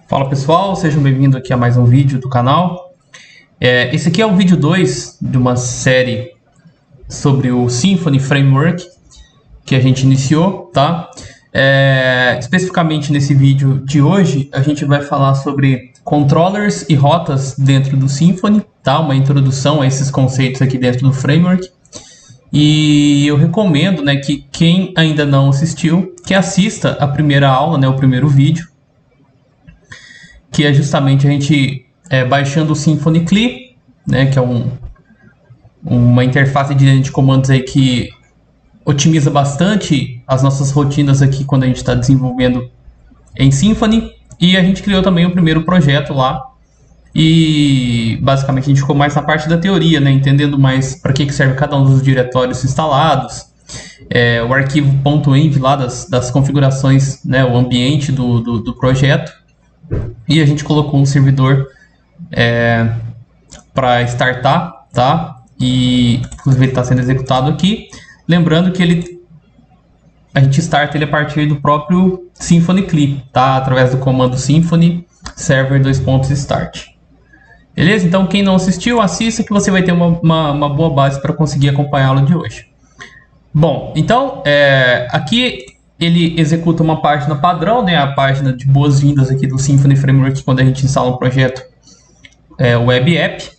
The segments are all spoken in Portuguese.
Fala pessoal, sejam bem-vindos aqui a mais um vídeo do canal. Esse aqui é o vídeo 2 de uma série sobre o Symfony Framework que a gente iniciou, tá? Especificamente nesse vídeo de hoje, a gente vai falar sobre controllers e rotas dentro do Symfony, tá? Uma introdução a esses conceitos aqui dentro do framework. E eu recomendo, né, que quem ainda não assistiu, que assista a primeira aula, né, o primeiro vídeo, que é justamente a gente baixando o Symfony CLI, né, que é uma interface de comandos aí que otimiza bastante as nossas rotinas aqui quando a gente está desenvolvendo em Symfony. E a gente criou também o primeiro projeto lá. E basicamente a gente ficou mais na parte da teoria, né, entendendo mais para que serve cada um dos diretórios instalados, o arquivo .env lá das configurações, né, o ambiente do projeto. E a gente colocou um servidor para startar, tá? E inclusive ele está sendo executado aqui. Lembrando que a gente starta ele a partir do próprio Symfony CLI, tá? Através do comando Symfony server :start. Beleza? Então quem não assistiu, assista que você vai ter uma boa base para conseguir acompanhar a aula de hoje. Bom, então aqui ele executa uma página padrão, né? A página de boas-vindas aqui do Symfony Framework quando a gente instala um projeto web app.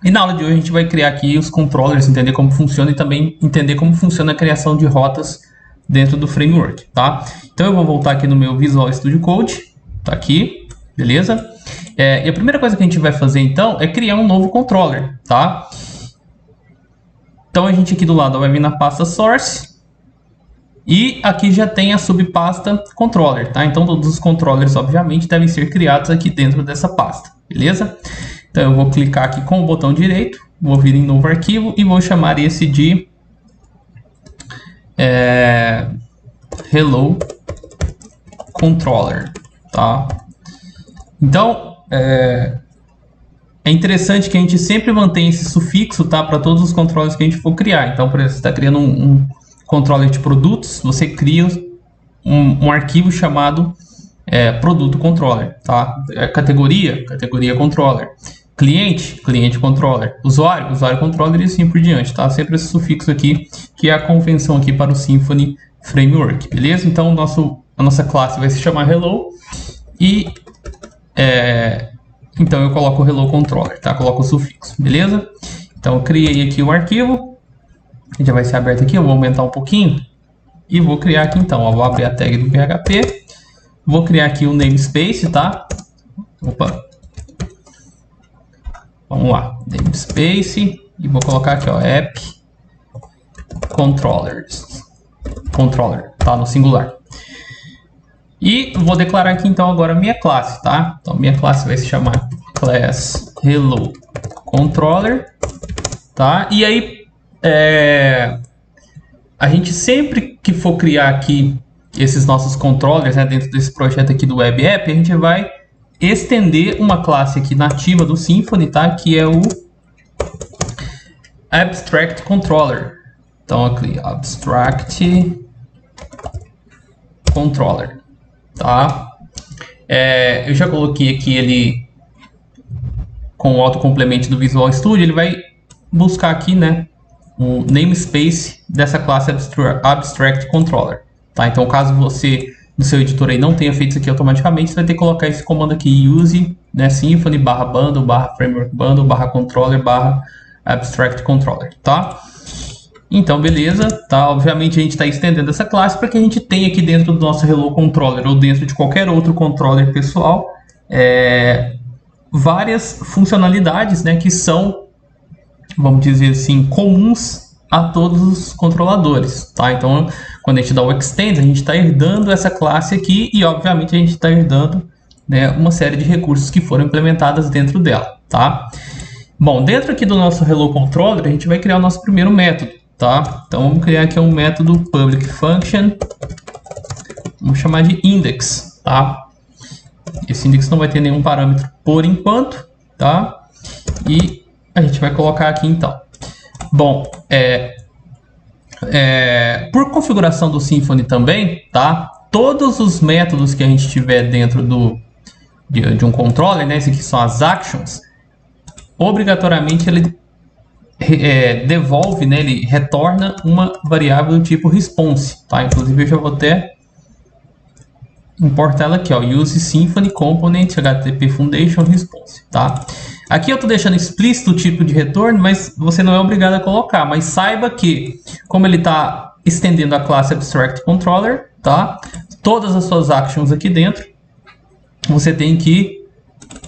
E na aula de hoje a gente vai criar aqui os controllers, entender como funciona e também entender como funciona a criação de rotas dentro do framework, tá? Então eu vou voltar aqui no meu Visual Studio Code, tá aqui, beleza? E a primeira coisa que a gente vai fazer então é criar um novo controller, tá? Então a gente aqui do lado vai vir na pasta source e aqui já tem a subpasta controller, tá? Então todos os controllers obviamente devem ser criados aqui dentro dessa pasta, beleza? Então eu vou clicar aqui com o botão direito, vou vir em novo arquivo e vou chamar esse de Hello Controller, tá? Então é interessante que a gente sempre mantenha esse sufixo, tá? Para todos os controllers que a gente for criar. Então, por exemplo, você está criando um controller de produtos, você cria um arquivo chamado produto controller, tá? Categoria controller. Cliente controller. Usuário controller e assim por diante, tá? Sempre esse sufixo aqui, que é a convenção aqui para o Symfony Framework, beleza? Então, a nossa classe vai se chamar Hello e então eu coloco o Hello Controller, tá? Coloco o sufixo, beleza? Então eu criei aqui o arquivo, já vai ser aberto aqui, eu vou aumentar um pouquinho e vou criar aqui então, vou abrir a tag do PHP, vou criar aqui o namespace, tá? Opa! Vamos lá, namespace e vou colocar aqui, ó, app controller, tá? No singular. E vou declarar aqui então agora a minha classe, tá? Então minha classe vai se chamar class Hello Controller, tá? E aí a gente sempre que for criar aqui esses nossos controllers, né, dentro desse projeto aqui do web app, a gente vai estender uma classe aqui nativa do Symfony, tá? Que é o Abstract Controller. Então aqui Abstract Controller, tá? Eu já coloquei aqui ele com o autocomplemento do Visual Studio, ele vai buscar aqui, né, o namespace dessa classe Abstract Controller, tá? Então caso você no seu editor aí não tenha feito isso aqui automaticamente, você vai ter que colocar esse comando aqui, use, né, Symfony /bundle /framework bundle /controller /abstract controller, tá? Então, beleza, tá? Obviamente a gente está estendendo essa classe para que a gente tenha aqui dentro do nosso Hello Controller ou dentro de qualquer outro controller pessoal várias funcionalidades, né, que são, vamos dizer assim, comuns a todos os controladores, tá? Então, quando a gente dá o extend, a gente está herdando essa classe aqui e, obviamente, a gente está herdando, né, uma série de recursos que foram implementadas dentro dela, tá? Bom, dentro aqui do nosso Hello Controller, a gente vai criar o nosso primeiro método, tá? Então vamos criar aqui um método public function, vamos chamar de index, tá? Esse index não vai ter nenhum parâmetro por enquanto, tá? E a gente vai colocar aqui então. Bom, por configuração do Symfony também, tá? Todos os métodos que a gente tiver dentro do de um controller, né? Esse aqui são as actions. Obrigatoriamente ele devolve, né? Ele retorna uma variável do tipo response, tá? Inclusive eu já vou até importar ela aqui, ó, use Symfony component HTTP Foundation response, tá? Aqui eu estou deixando explícito o tipo de retorno, mas você não é obrigado a colocar. Mas saiba que, como ele está estendendo a classe Abstract Controller, tá? Todas as suas actions aqui dentro, você tem que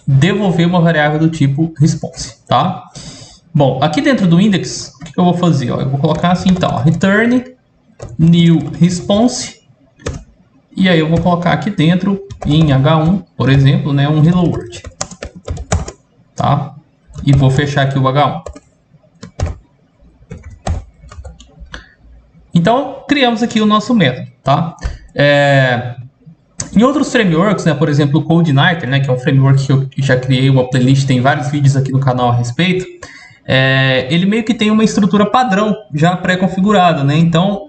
devolver uma variável do tipo response, tá? Bom, aqui dentro do index, o que eu vou fazer? Ó, eu vou colocar assim, então, ó, return new response, e aí eu vou colocar aqui dentro, em H1, por exemplo, né, um hello world, tá? E vou fechar aqui o H1. Então, criamos aqui o nosso método, tá? Em outros frameworks, né, por exemplo, o CodeIgniter, né, que é um framework que eu já criei uma playlist, tem vários vídeos aqui no canal a respeito, ele meio que tem uma estrutura padrão já pré-configurada, né? Então,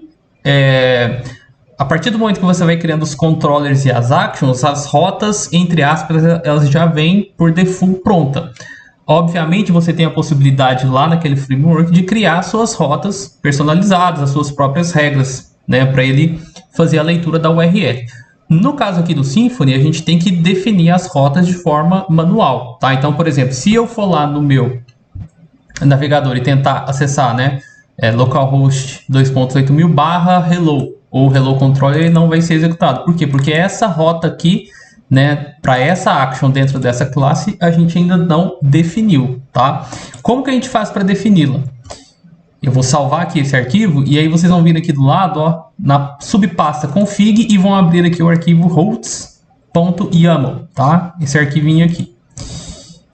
a partir do momento que você vai criando os controllers e as actions, as rotas, entre aspas, elas já vêm por default pronta. Obviamente, você tem a possibilidade lá naquele framework de criar suas rotas personalizadas, as suas próprias regras, né, para ele fazer a leitura da URL. No caso aqui do Symfony, a gente tem que definir as rotas de forma manual, tá? Então, por exemplo, se eu for lá no meu navegador e tentar acessar, né, localhost 2.8000/hello ou hello controller, ele não vai ser executado. Por quê? Porque essa rota aqui, né, para essa action dentro dessa classe, a gente ainda não definiu, tá? Como que a gente faz para defini-la? Eu vou salvar aqui esse arquivo e aí vocês vão vir aqui do lado, ó, na subpasta config e vão abrir aqui o arquivo routes.yaml, tá? Esse arquivinho aqui.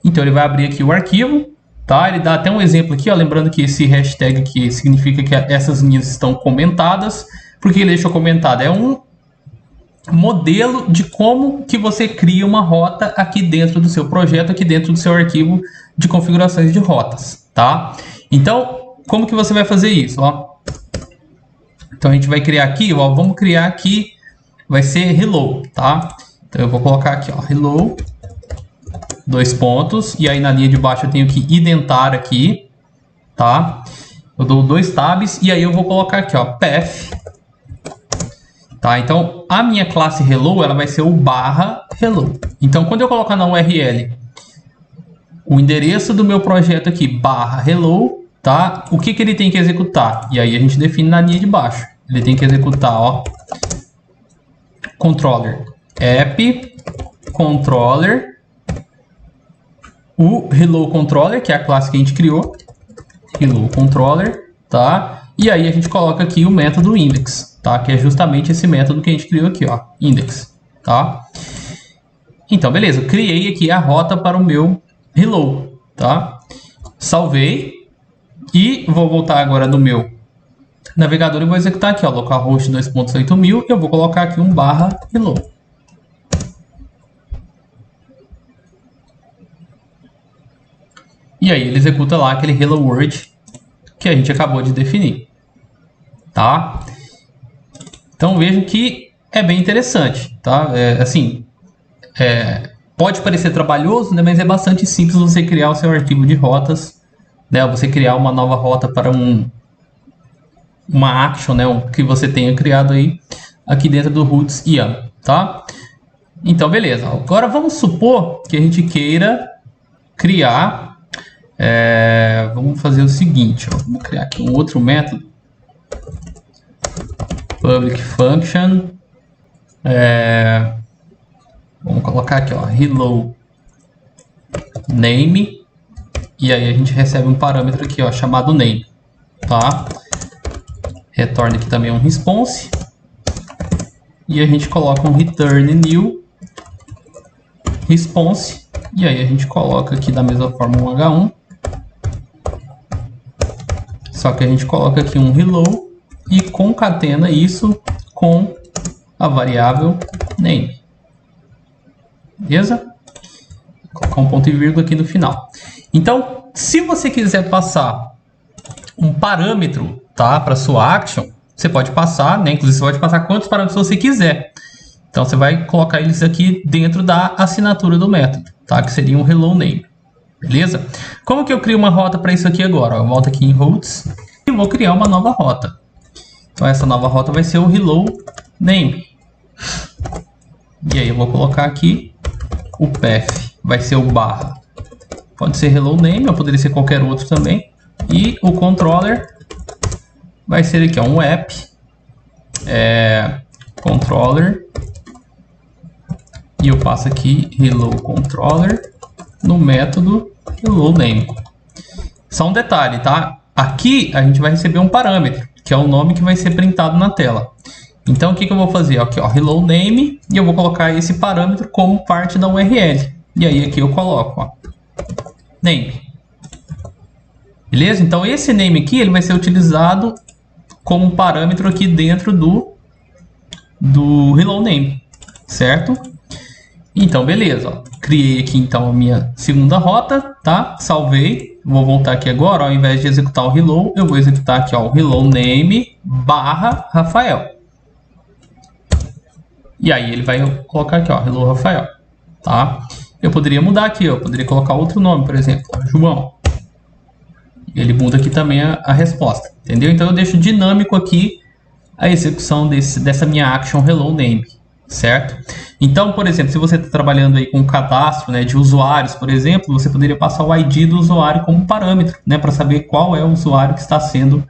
Então ele vai abrir aqui o arquivo, tá? Ele dá até um exemplo aqui, ó, lembrando que esse hashtag aqui significa que essas linhas estão comentadas. Por que ele deixou comentado? É um modelo de como que você cria uma rota aqui dentro do seu projeto, aqui dentro do seu arquivo de configurações de rotas, tá? Então, como que você vai fazer isso, ó? Então a gente vai criar aqui, ó, vamos criar aqui, vai ser hello, tá? Então eu vou colocar aqui, ó, hello, 2 pontos, e aí na linha de baixo eu tenho que identar aqui, tá? Eu dou 2 tabs, e aí eu vou colocar aqui, ó, path, tá? Então a minha classe hello, ela vai ser o /hello. Então quando eu colocar na URL o endereço do meu projeto aqui, /hello, tá? O que que ele tem que executar? E aí a gente define na linha de baixo. Ele tem que executar, ó, controller app controller, o hello controller, que é a classe que a gente criou, hello controller, tá? E aí a gente coloca aqui o método index, tá? Que é justamente esse método que a gente criou aqui, ó, index, tá? Então, beleza, eu criei aqui a rota para o meu hello, tá? Salvei. E vou voltar agora no meu navegador e vou executar aqui, ó, localhost 2.8000, e eu vou colocar aqui um /hello. E aí ele executa lá aquele hello world que a gente acabou de definir, tá? Então vejam que é bem interessante, tá? Pode parecer trabalhoso, né, mas é bastante simples você criar o seu arquivo de rotas, né, você criar uma nova rota para uma action, né, que você tenha criado aí aqui dentro do roots YAML, tá? Então, beleza. Agora vamos supor que a gente queira criar, vamos fazer o seguinte, ó, vamos criar aqui um outro método, public function, vamos colocar aqui, ó, hello name. E aí a gente recebe um parâmetro aqui, ó, chamado name, tá? Retorna aqui também um response. E a gente coloca um return new response. E aí a gente coloca aqui da mesma forma um H1. Só que a gente coloca aqui um hello e concatena isso com a variável name. Beleza? Vou colocar um ponto e vírgula aqui no final. Então, se você quiser passar um parâmetro, tá, para sua action, você pode passar, né? Inclusive você pode passar quantos parâmetros você quiser. Então você vai colocar eles aqui dentro da assinatura do método, tá? Que seria um hello name. Beleza? Como que eu crio uma rota para isso aqui agora? Eu volto aqui em routes e vou criar uma nova rota. Então essa nova rota vai ser o hello name. E aí eu vou colocar aqui o path, vai ser o barra. Pode ser hello name, ou poderia ser qualquer outro também. E o controller vai ser aqui, ó, um app controller. E eu passo aqui hello controller no método hello name. Só um detalhe, tá? Aqui a gente vai receber um parâmetro, que é o nome que vai ser printado na tela. Então o que eu vou fazer? Aqui, ó, hello name, e eu vou colocar esse parâmetro como parte da URL. E aí aqui eu coloco, ó, name. Beleza? Então esse name aqui ele vai ser utilizado como parâmetro aqui dentro do hello name, certo? Então beleza, ó. Criei aqui então a minha segunda rota, tá? Salvei. Vou voltar aqui agora, ó, ao invés de executar o hello, eu vou executar aqui, ó, o hello name barra Rafael. E aí ele vai colocar aqui, ó, hello Rafael, tá? Eu poderia mudar aqui, eu poderia colocar outro nome, por exemplo, ó, João. Ele muda aqui também a resposta, entendeu? Então eu deixo dinâmico aqui a execução dessa minha action hello name, certo? Então, por exemplo, se você está trabalhando aí com um cadastro, né, de usuários, por exemplo, você poderia passar o ID do usuário como parâmetro, né, para saber qual é o usuário que está sendo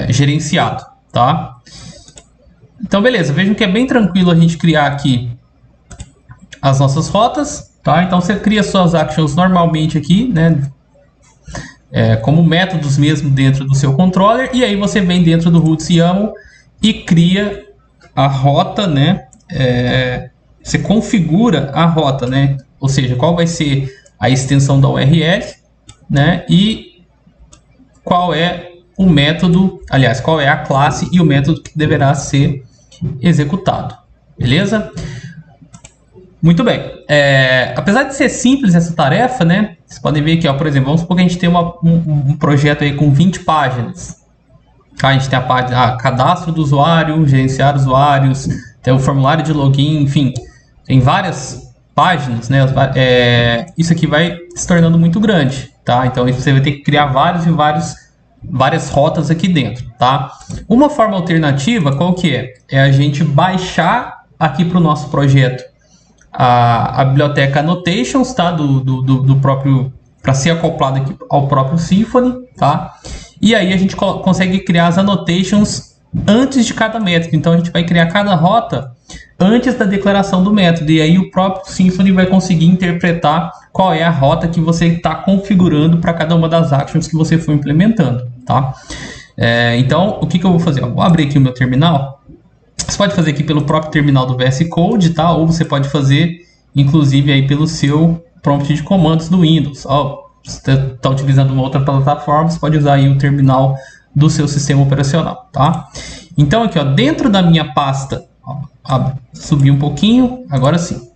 gerenciado, tá? Então, beleza. Vejam que é bem tranquilo a gente criar aqui as nossas rotas, tá? Então, você cria suas actions normalmente aqui, né, como métodos mesmo dentro do seu controller, e aí você vem dentro do Roots YAML e cria a rota, né? Você configura a rota, né? Ou seja, qual vai ser a extensão da URL, né? E qual é o método, aliás, qual é a classe e o método que deverá ser executado, beleza? Muito bem. Apesar de ser simples essa tarefa, né? Vocês podem ver aqui, ó, por exemplo, vamos supor que a gente tem um projeto aí com 20 páginas. A gente tem a página cadastro do usuário, gerenciar usuários, tem o formulário de login, enfim, tem várias páginas, né? Isso aqui vai se tornando muito grande, tá? Então você vai ter que criar várias rotas aqui dentro, tá? Uma forma alternativa, qual que é? É a gente baixar aqui para o nosso projeto a biblioteca Annotations, tá? Do próprio, para ser acoplado aqui ao próprio Symfony, tá? E aí a gente consegue criar as annotations antes de cada método. Então a gente vai criar cada rota antes da declaração do método. E aí o próprio Symfony vai conseguir interpretar qual é a rota que você está configurando para cada uma das actions que você for implementando, tá? Então o que eu vou fazer? Eu vou abrir aqui o meu terminal. Você pode fazer aqui pelo próprio terminal do VS Code, tá? Ou você pode fazer inclusive aí pelo seu prompt de comandos do Windows. Você está utilizando uma outra plataforma, você pode usar aí o terminal do seu sistema operacional, tá? Então aqui, ó, dentro da minha pasta, ó, subir um pouquinho, agora sim.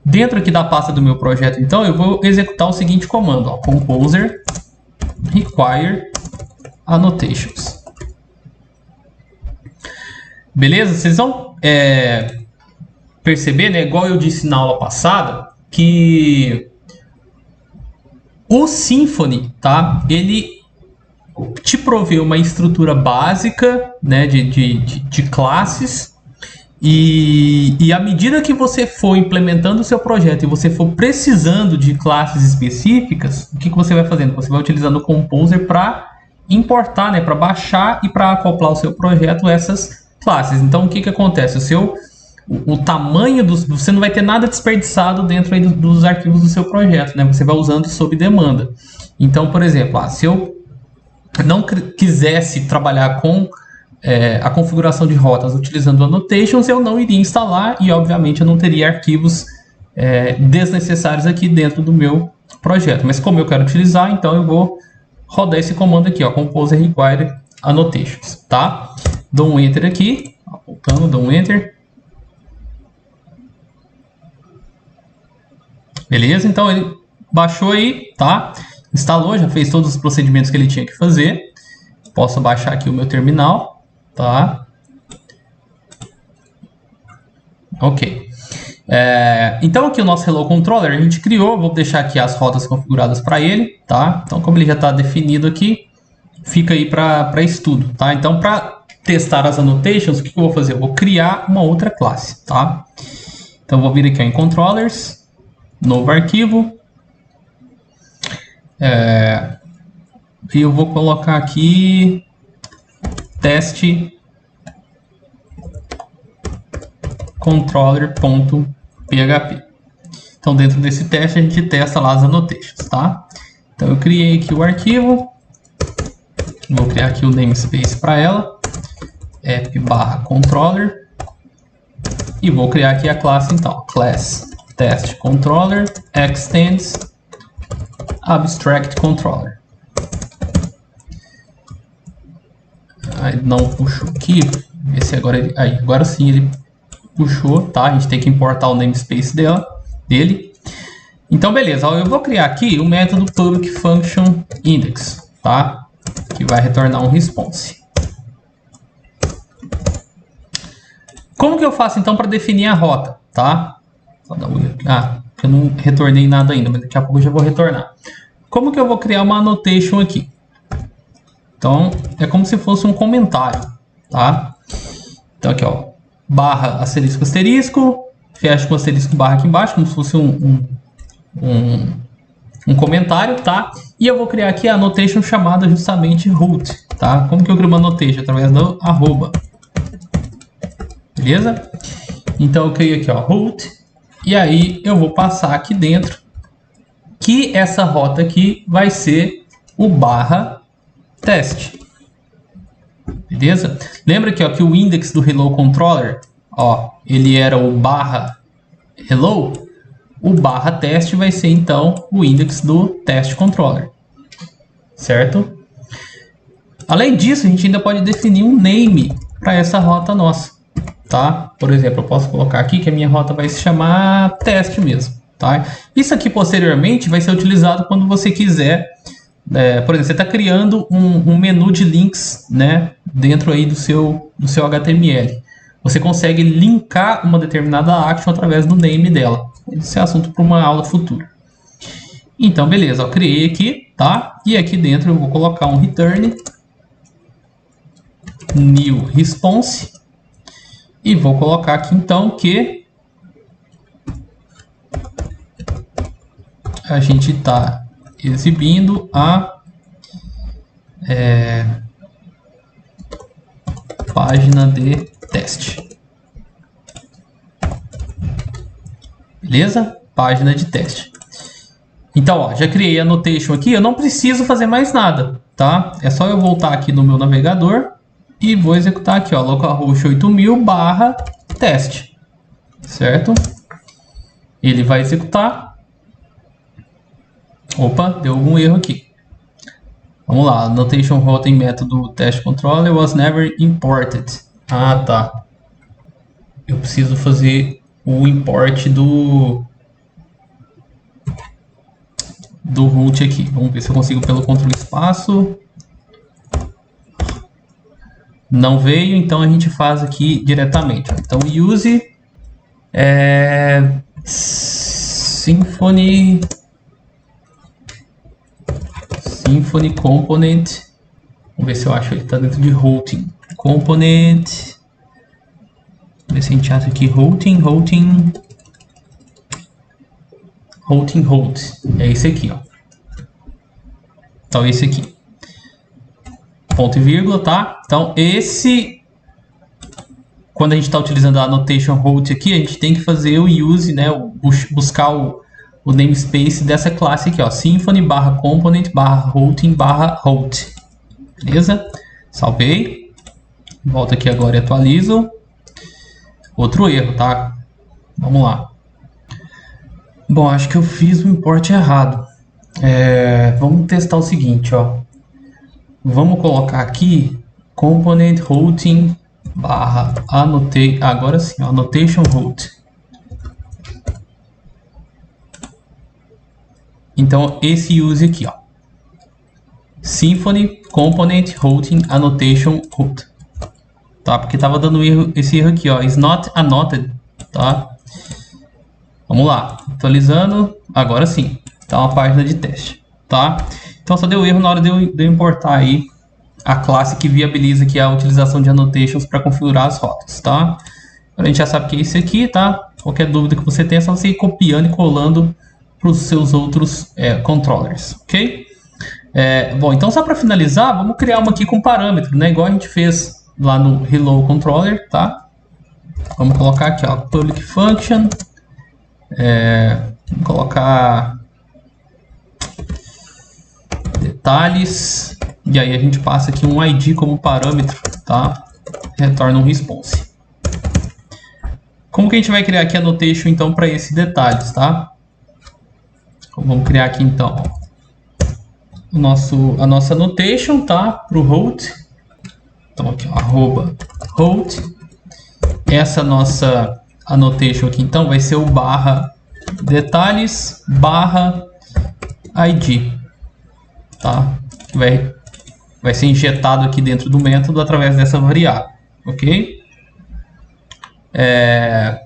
Dentro aqui da pasta do meu projeto, então, eu vou executar o seguinte comando, ó, composer require annotations. Beleza? Vocês vão perceber, né, igual eu disse na aula passada, que o Symfony, tá? Ele te provê uma estrutura básica, né, de classes, e à medida que você for implementando o seu projeto e você for precisando de classes específicas, o que você vai fazendo? Você vai utilizando o Composer para importar, né, para baixar e para acoplar o seu projeto essas classes. Então o que acontece? O tamanho você não vai ter nada desperdiçado dentro aí dos arquivos do seu projeto, né? Você vai usando sob demanda. Então, por exemplo, se eu não quisesse trabalhar com a configuração de rotas utilizando annotations, eu não iria instalar e, obviamente, eu não teria arquivos desnecessários aqui dentro do meu projeto. Mas como eu quero utilizar, então eu vou rodar esse comando aqui, ó, composer require annotations, tá? Dou um enter aqui, voltando, dou um enter. Beleza? Então ele baixou aí, tá? Instalou, já fez todos os procedimentos que ele tinha que fazer. Posso baixar aqui o meu terminal, tá? Ok. Então aqui o nosso Hello Controller a gente criou, vou deixar aqui as rotas configuradas para ele, tá? Então como ele já está definido aqui, fica aí para estudo, tá? Então para testar as annotations, o que eu vou fazer? Eu vou criar uma outra classe, tá? Então vou vir aqui em Controllers, novo arquivo, e eu vou colocar aqui teste controller.php. Então dentro desse teste a gente testa lá as annotations, tá? Então eu criei aqui o arquivo, vou criar aqui o namespace para ela, app/controller, e vou criar aqui a classe então, class test controller extends abstract controller. Aí não puxou aqui, ver se agora sim ele puxou, tá? A gente tem que importar o namespace dele. Então beleza, eu vou criar aqui o método public function index, tá? Que vai retornar um response. Como que eu faço então para definir a rota, tá? Eu não retornei nada ainda, mas daqui a pouco eu já vou retornar. Como que eu vou criar uma annotation aqui? Então é como se fosse um comentário, tá? Então aqui ó, barra asterisco asterisco, fecha com asterisco barra aqui embaixo, como se fosse um comentário, tá? E eu vou criar aqui a annotation chamada justamente root, tá? Como que eu crio uma annotation? Através do arroba. Beleza? Então eu criei aqui ó, root, e aí eu vou passar aqui dentro que essa rota aqui vai ser o barra teste. Beleza? Lembra aqui ó, que o index do Hello Controller, ó, ele era o barra hello, o barra teste vai ser então o index do test controller, certo? Além disso, a gente ainda pode definir um name para essa rota nossa, tá? Por exemplo, eu posso colocar aqui que a minha rota vai se chamar teste mesmo, tá? Isso aqui posteriormente vai ser utilizado quando você quiser, por exemplo, você está criando um menu de links, né, dentro aí do seu HTML. Você consegue linkar uma determinada action através do name dela. Esse é assunto para uma aula futura. Então, beleza, eu criei aqui, tá? E aqui dentro eu vou colocar um return new response e vou colocar aqui então que a gente está exibindo a página de teste. Beleza? Página de teste. Então, ó, já criei a annotation aqui, eu não preciso fazer mais nada, tá? É só eu voltar aqui no meu navegador e vou executar aqui, ó, localhost 8000 barra teste, certo? Ele vai executar. Opa, deu algum erro aqui. Vamos lá, annotation route em método test controller was never imported. Ah, tá. Eu preciso fazer o import do root aqui. Vamos ver se eu consigo pelo Ctrl espaço. Não veio, então a gente faz aqui diretamente. Então use Symfony component. Vamos ver se eu acho ele está dentro de routing component. Vamos ver se a gente acha aqui routing. É esse aqui, ó. Então esse aqui. Ponto e vírgula, tá? Então esse, quando a gente está utilizando a annotation route aqui, a gente tem que fazer o use, né? Buscar o namespace dessa classe aqui, ó. Symfony barra component barra routing barra route. Beleza? Salvei. Volto aqui agora e atualizo. Outro erro, tá? Vamos lá. Bom, acho que eu fiz o import errado. Vamos testar o seguinte, ó. Vamos colocar aqui component routing barra agora sim, ó, annotation route. Então esse use aqui, ó. Symfony component routing annotation route. Tá? Porque tava dando esse erro aqui, ó. Is not annotated tá? Vamos lá, atualizando, agora sim, tá uma página de teste, tá? Então só deu erro na hora de eu importar aí a classe que viabiliza aqui a utilização de annotations para configurar as rotas, tá? A gente já sabe que é isso aqui, tá? Qualquer dúvida que você tenha, é só você ir copiando e colando para os seus outros controllers, ok? Bom, então só para finalizar, vamos criar uma aqui com parâmetro, né? Igual a gente fez lá no Hello Controller, tá? Vamos colocar aqui, ó, public function, vamos colocar detalhes, e aí a gente passa aqui um ID como parâmetro, tá? Retorna um response. Como que a gente vai criar aqui a annotation então para esses detalhes, tá? Então, vamos criar aqui então a nossa annotation, tá? Para o root. Então aqui, ó, arroba root. Essa nossa annotation aqui então vai ser o barra detalhes barra ID, tá? Que vai ser injetado aqui dentro do método através dessa variável, ok? É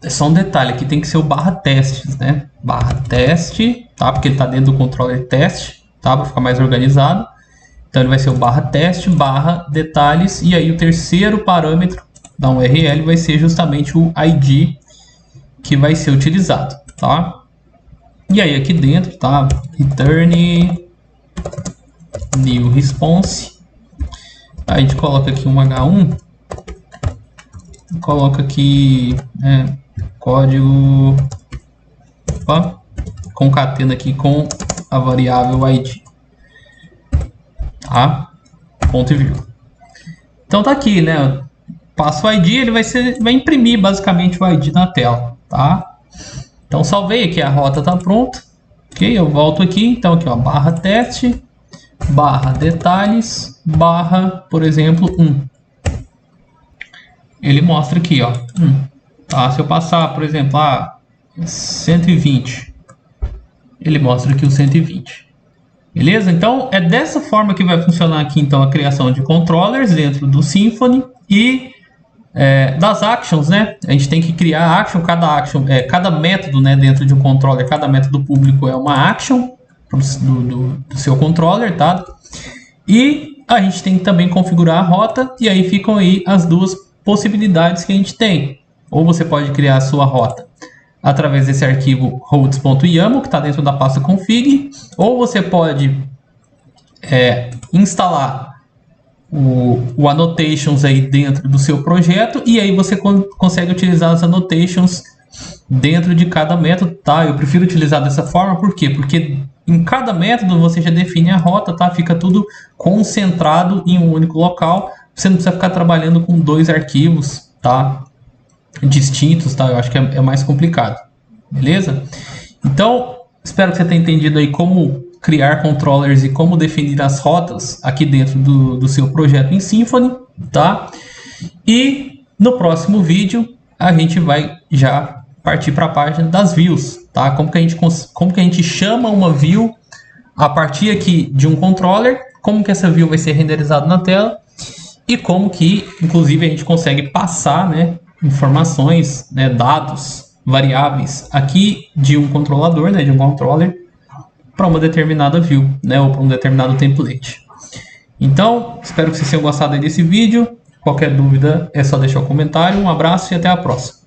só um detalhe, aqui tem que ser o barra testes, né? Barra teste, tá? Porque ele está dentro do controller teste, tá? Para ficar mais organizado. Então ele vai ser o barra teste, barra detalhes, e aí o terceiro parâmetro da URL vai ser justamente o ID que vai ser utilizado, tá? E aí aqui dentro, tá? Return new response. Aí a gente coloca aqui um H1, coloca aqui código, opa, concatena aqui com a variável ID, tá? Ponto e vírgula. Então tá aqui, né? Passo o ID, ele vai imprimir basicamente o ID na tela, tá? Então salvei aqui, a rota tá pronta, ok? Eu volto aqui, então aqui ó, barra teste, barra detalhes, barra, por exemplo, 1. Ele mostra aqui, ó, tá? Se eu passar, por exemplo, 120, ele mostra aqui o 120. Beleza? Então, é dessa forma que vai funcionar aqui, então, a criação de controllers dentro do Symfony e das actions, né? A gente tem que criar action, cada método, né, dentro de um controller, cada método público é uma action do seu controller, tá? E a gente tem que também configurar a rota, e aí ficam aí as duas possibilidades que a gente tem. Ou você pode criar a sua rota através desse arquivo routes.yaml, que está dentro da pasta config, ou você pode instalar o annotations aí dentro do seu projeto, e aí você consegue utilizar as annotations dentro de cada método, tá? Eu prefiro utilizar dessa forma, por quê? Porque em cada método você já define a rota, tá? Fica tudo concentrado em um único local, você não precisa ficar trabalhando com dois arquivos, tá? Distintos, tá? Eu acho que é mais complicado, beleza? Então, espero que você tenha entendido aí como criar controllers e como definir as rotas aqui dentro do seu projeto em Symfony, tá? E no próximo vídeo a gente vai já partir para a página das views, tá? Como que a gente chama uma view a partir aqui de um controller, como que essa view vai ser renderizada na tela e como que, inclusive, a gente consegue passar, né, informações, né, dados, variáveis aqui de um controlador, né, de um controller, para uma determinada view, né, ou para um determinado template. Então, espero que vocês tenham gostado desse vídeo. Qualquer dúvida é só deixar um comentário. Um abraço e até a próxima.